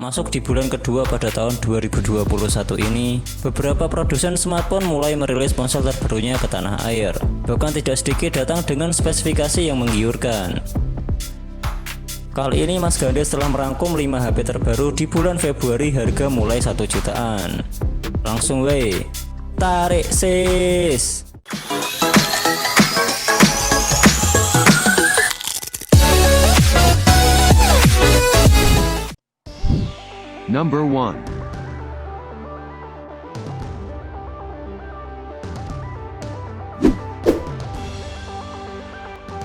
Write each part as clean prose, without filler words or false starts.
Masuk di bulan kedua pada tahun 2021 ini, beberapa produsen smartphone mulai merilis ponsel terbarunya ke tanah air. Bahkan tidak sedikit datang dengan spesifikasi yang menggiurkan. Kali ini Mas Gandes telah merangkum 5 HP terbaru di bulan Februari harga mulai 1 jutaan. Langsung weh, tarik sis! Number 1.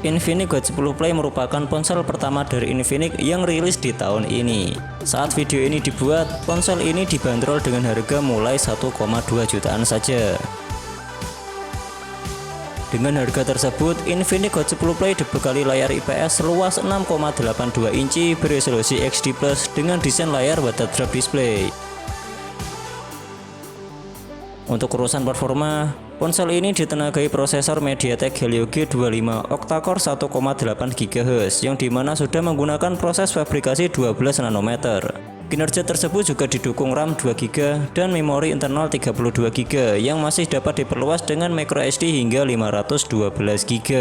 Infinix Hot 10 Play merupakan ponsel pertama dari Infinix yang rilis di tahun ini. Saat video ini dibuat, ponsel ini dibanderol dengan harga mulai 1,2 jutaan saja. Dengan harga tersebut, Infinix Hot 10 Play dibekali layar IPS seluas 6,82 inci beresolusi HD+ dengan desain layar waterdrap display. Untuk urusan performa, ponsel ini ditenagai prosesor MediaTek Helio G25 octa-core 1,8 GHz yang dimana sudah menggunakan proses fabrikasi 12 nanometer. Kinerja tersebut juga didukung RAM 2GB dan memori internal 32GB yang masih dapat diperluas dengan microSD hingga 512GB.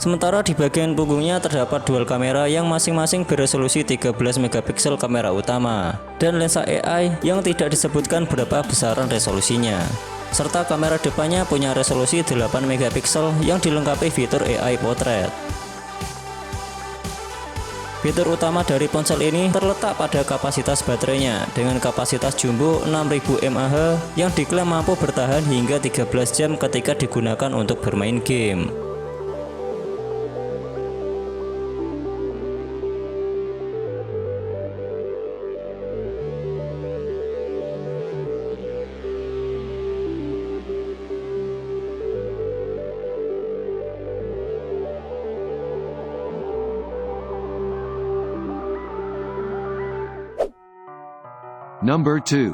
Sementara di bagian punggungnya terdapat dual kamera yang masing-masing beresolusi 13 MP kamera utama dan lensa AI yang tidak disebutkan berapa besaran resolusinya. Serta kamera depannya punya resolusi 8 MP yang dilengkapi fitur AI Portrait. Fitur utama dari ponsel ini terletak pada kapasitas baterainya dengan kapasitas jumbo 6000 mAh yang diklaim mampu bertahan hingga 13 jam ketika digunakan untuk bermain game. Number 2.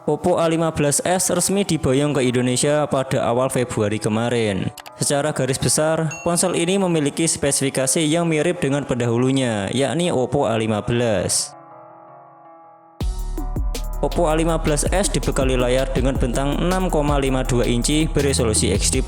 Oppo A15s resmi diboyong ke Indonesia pada awal Februari kemarin. Secara garis besar, ponsel ini memiliki spesifikasi yang mirip dengan pendahulunya, yakni Oppo A15. Oppo A15s dibekali layar dengan bentang 6,52 inci beresolusi HD+.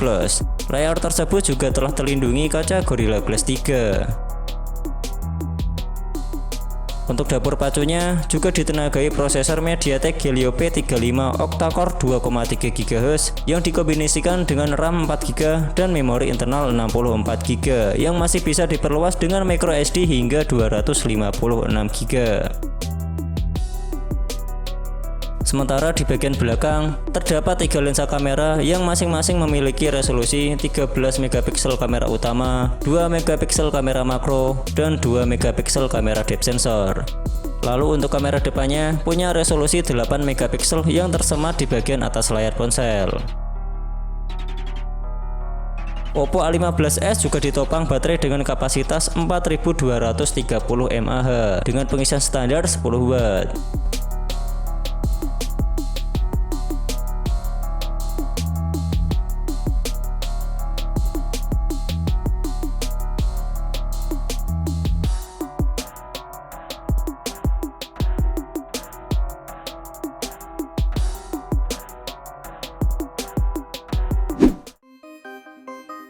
Layar tersebut juga telah terlindungi kaca Gorilla Glass 3. Untuk dapur pacunya juga ditenagai prosesor MediaTek Helio P35 octa-core 2,3 GHz yang dikombinasikan dengan RAM 4GB dan memori internal 64GB yang masih bisa diperluas dengan microSD hingga 256GB. Sementara di bagian belakang terdapat 3 lensa kamera yang masing-masing memiliki resolusi 13 MP kamera utama, 2 MP kamera makro, dan 2 MP kamera depth sensor. Lalu untuk kamera depannya punya resolusi 8 MP yang tersemat di bagian atas layar ponsel. Oppo A15s juga ditopang baterai dengan kapasitas 4230 mAh dengan pengisian standar 10 watt.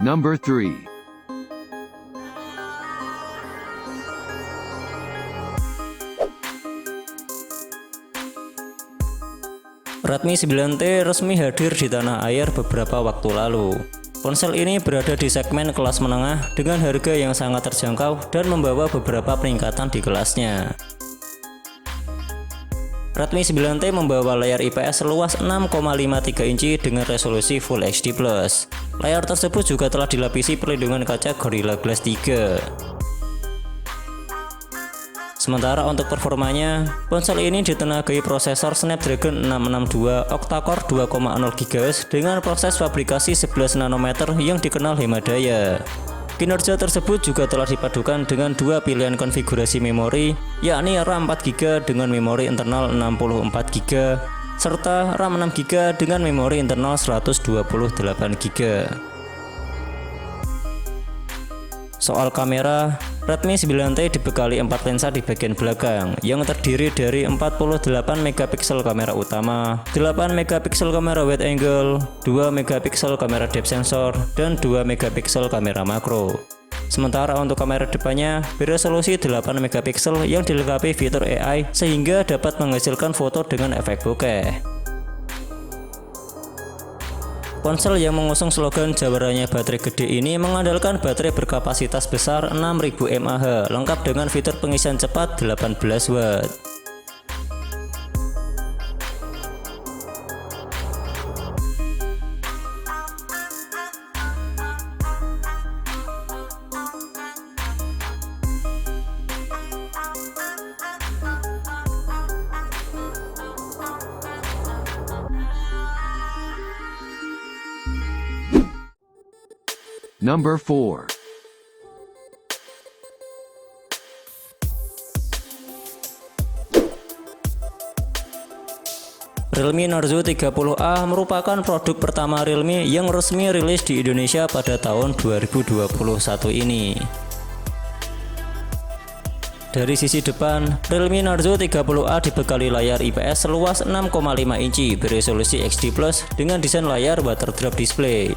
Number 3. Redmi 9T resmi hadir di tanah air beberapa waktu lalu. Ponsel ini berada di segmen kelas menengah dengan harga yang sangat terjangkau dan membawa beberapa peningkatan di kelasnya. Redmi 9T membawa layar IPS seluas 6,53 inci dengan resolusi Full HD+. Layar tersebut juga telah dilapisi perlindungan kaca Gorilla Glass 3. Sementara untuk performanya, ponsel ini ditenagai prosesor Snapdragon 662 octa-core 2,0 GHz dengan proses fabrikasi 11 nanometer yang dikenal hemat daya. Kinerja tersebut juga telah dipadukan dengan dua pilihan konfigurasi memori, yakni RAM 4GB dengan memori internal 64GB, serta RAM 6GB dengan memori internal 128GB. Soal kamera, Redmi 9T dibekali 4 lensa di bagian belakang yang terdiri dari 48 megapiksel kamera utama, 8 megapiksel kamera wide angle, 2 megapiksel kamera depth sensor, dan 2 megapiksel kamera makro. Sementara untuk kamera depannya beresolusi 8 megapiksel yang dilengkapi fitur AI sehingga dapat menghasilkan foto dengan efek bokeh. Ponsel yang mengusung slogan jabarannya baterai gede ini mengandalkan baterai berkapasitas besar 6000 mAh lengkap dengan fitur pengisian cepat 18 Watt. Number 4. Realme Narzo 30A merupakan produk pertama Realme yang resmi rilis di Indonesia pada tahun 2021 ini. Dari sisi depan, Realme Narzo 30A dibekali layar IPS seluas 6,5 inci beresolusi XD+ dengan desain layar water drop display.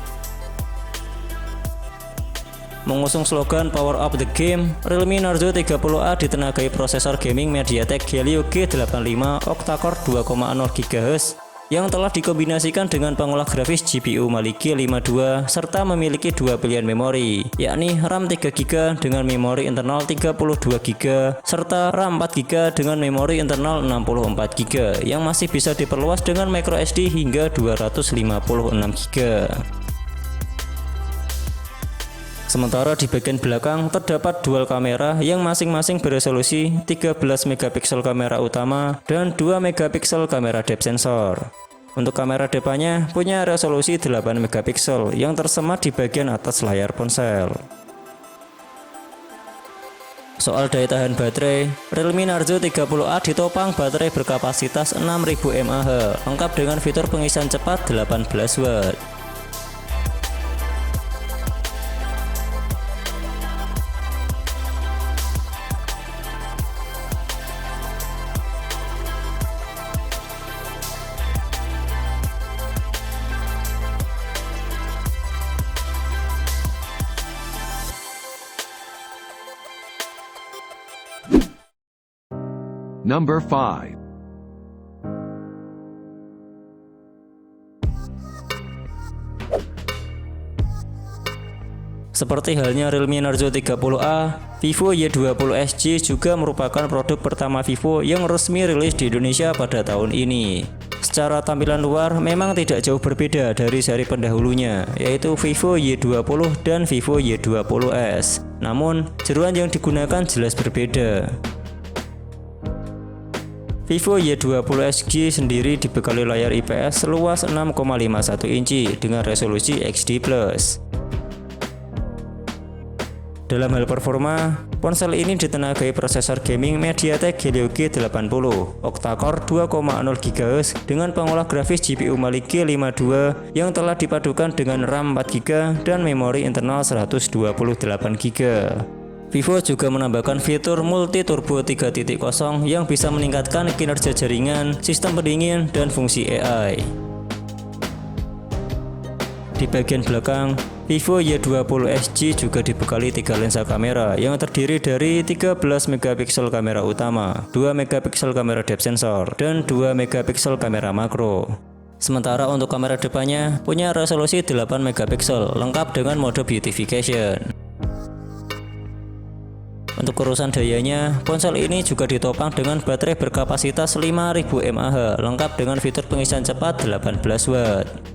Mengusung slogan Power Up the Game, Realme Narzo 30A ditenagai prosesor gaming MediaTek Helio G85 octa-core 2,0 GHz yang telah dikombinasikan dengan pengolah grafis GPU Mali G52 serta memiliki dua pilihan memori, yakni RAM 3GB dengan memori internal 32GB serta RAM 4GB dengan memori internal 64GB yang masih bisa diperluas dengan microSD hingga 256GB. Sementara di bagian belakang terdapat dual kamera yang masing-masing beresolusi 13 megapiksel kamera utama dan 2 megapiksel kamera depth sensor. Untuk kamera depannya punya resolusi 8 megapiksel yang tersemat di bagian atas layar ponsel. Soal daya tahan baterai, Realme Narzo 30A ditopang baterai berkapasitas 6000 mAh lengkap dengan fitur pengisian cepat 18 Watt. Number 5. Seperti halnya Realme Narzo 30A, Vivo Y20 SG juga merupakan produk pertama Vivo yang resmi rilis di Indonesia pada tahun ini. Secara tampilan luar memang tidak jauh berbeda dari seri pendahulunya, yaitu Vivo Y20 dan Vivo Y20s. Namun, jeruan yang digunakan jelas berbeda. Vivo Y20 SG sendiri dibekali layar IPS seluas 6,51 inci dengan resolusi XD+. Dalam hal performa, ponsel ini ditenagai prosesor gaming MediaTek Helio G80 octa-core 2,0 GHz dengan pengolah grafis GPU Mali G52 yang telah dipadukan dengan RAM 4GB dan memori internal 128GB. Vivo juga menambahkan fitur multi turbo 3.0 yang bisa meningkatkan kinerja jaringan, sistem pendingin, dan fungsi AI. Di bagian belakang, Vivo Y20 SG juga dibekali 3 lensa kamera yang terdiri dari 13 megapiksel kamera utama, 2 megapiksel kamera depth sensor, dan 2 megapiksel kamera makro. Sementara untuk kamera depannya punya resolusi 8 megapiksel lengkap dengan mode beautification. Untuk urusan dayanya, ponsel ini juga ditopang dengan baterai berkapasitas 5000 mAh lengkap dengan fitur pengisian cepat 18 Watt.